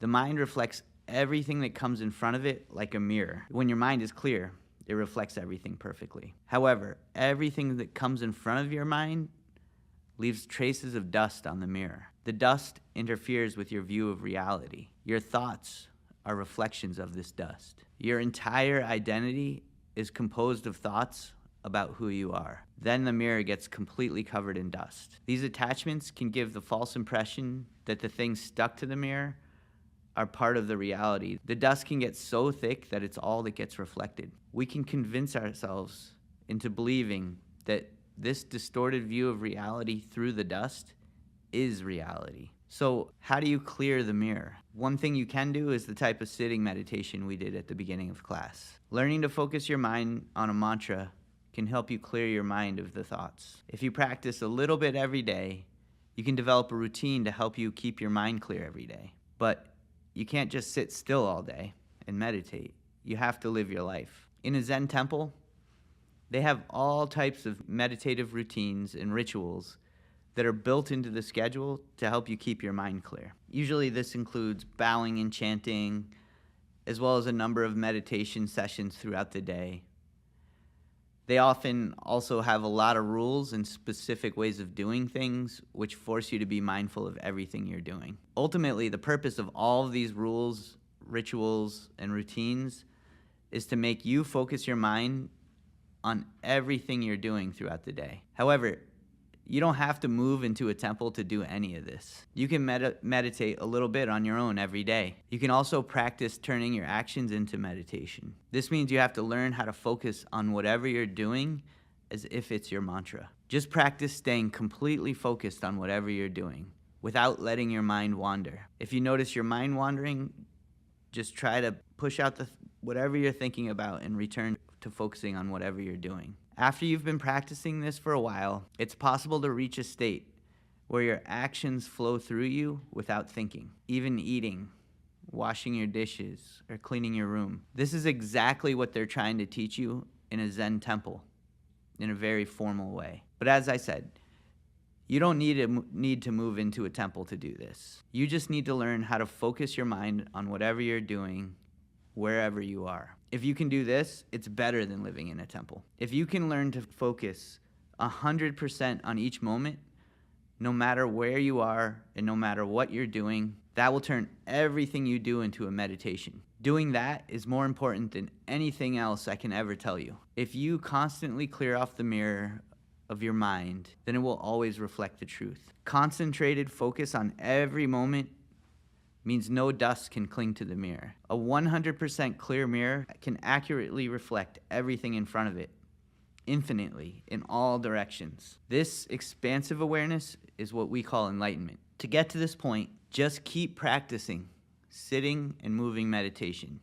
The mind reflects everything that comes in front of it like a mirror. When your mind is clear, it reflects everything perfectly. However, everything that comes in front of your mind leaves traces of dust on the mirror. The dust interferes with your view of reality. Your thoughts are reflections of this dust. Your entire identity is composed of thoughts about who you are. Then the mirror gets completely covered in dust. These attachments can give the false impression that the things stuck to the mirror are part of the reality. The dust can get so thick that it's all that gets reflected. We can convince ourselves into believing that this distorted view of reality through the dust is reality. So how do you clear the mirror? One thing you can do is the type of sitting meditation we did at the beginning of class. Learning to focus your mind on a mantra can help you clear your mind of the thoughts. If you practice a little bit every day, you can develop a routine to help you keep your mind clear every day. But you can't just sit still all day and meditate. You have to live your life. In a Zen temple, they have all types of meditative routines and rituals that are built into the schedule to help you keep your mind clear. Usually this includes bowing and chanting, as well as a number of meditation sessions throughout the day. They often also have a lot of rules and specific ways of doing things, which force you to be mindful of everything you're doing. Ultimately, the purpose of all of these rules, rituals, and routines is to make you focus your mind on everything you're doing throughout the day. However, you don't have to move into a temple to do any of this. You can meditate a little bit on your own every day. You can also practice turning your actions into meditation. This means you have to learn how to focus on whatever you're doing as if it's your mantra. Just practice staying completely focused on whatever you're doing without letting your mind wander. If you notice your mind wandering, just try to push out whatever you're thinking about and return to focusing on whatever you're doing. After you've been practicing this for a while, it's possible to reach a state where your actions flow through you without thinking, even eating, washing your dishes, or cleaning your room. This is exactly what they're trying to teach you in a Zen temple in a very formal way. But as I said, you don't need to move into a temple to do this. You just need to learn how to focus your mind on whatever you're doing wherever you are. If you can do this, it's better than living in a temple. If you can learn to focus 100% on each moment, no matter where you are and no matter what you're doing, that will turn everything you do into a meditation. Doing that is more important than anything else I can ever tell you. If you constantly clear off the mirror of your mind, then it will always reflect the truth. Concentrated focus on every moment means no dust can cling to the mirror. A 100% clear mirror can accurately reflect everything in front of it, infinitely, in all directions. This expansive awareness is what we call enlightenment. To get to this point, just keep practicing sitting and moving meditation.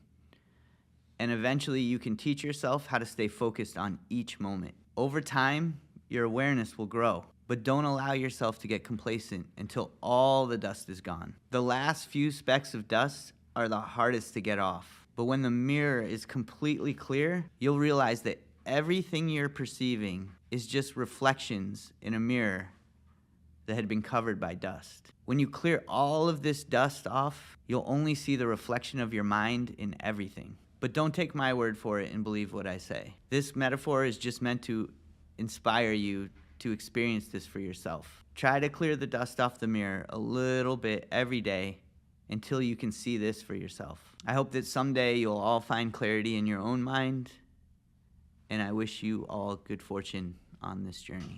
And eventually you can teach yourself how to stay focused on each moment. Over time, your awareness will grow. But don't allow yourself to get complacent until all the dust is gone. The last few specks of dust are the hardest to get off. But when the mirror is completely clear, you'll realize that everything you're perceiving is just reflections in a mirror that had been covered by dust. When you clear all of this dust off, you'll only see the reflection of your mind in everything. But don't take my word for it and believe what I say. This metaphor is just meant to inspire you to experience this for yourself. Try to clear the dust off the mirror a little bit every day until you can see this for yourself. I hope that someday you'll all find clarity in your own mind, and I wish you all good fortune on this journey.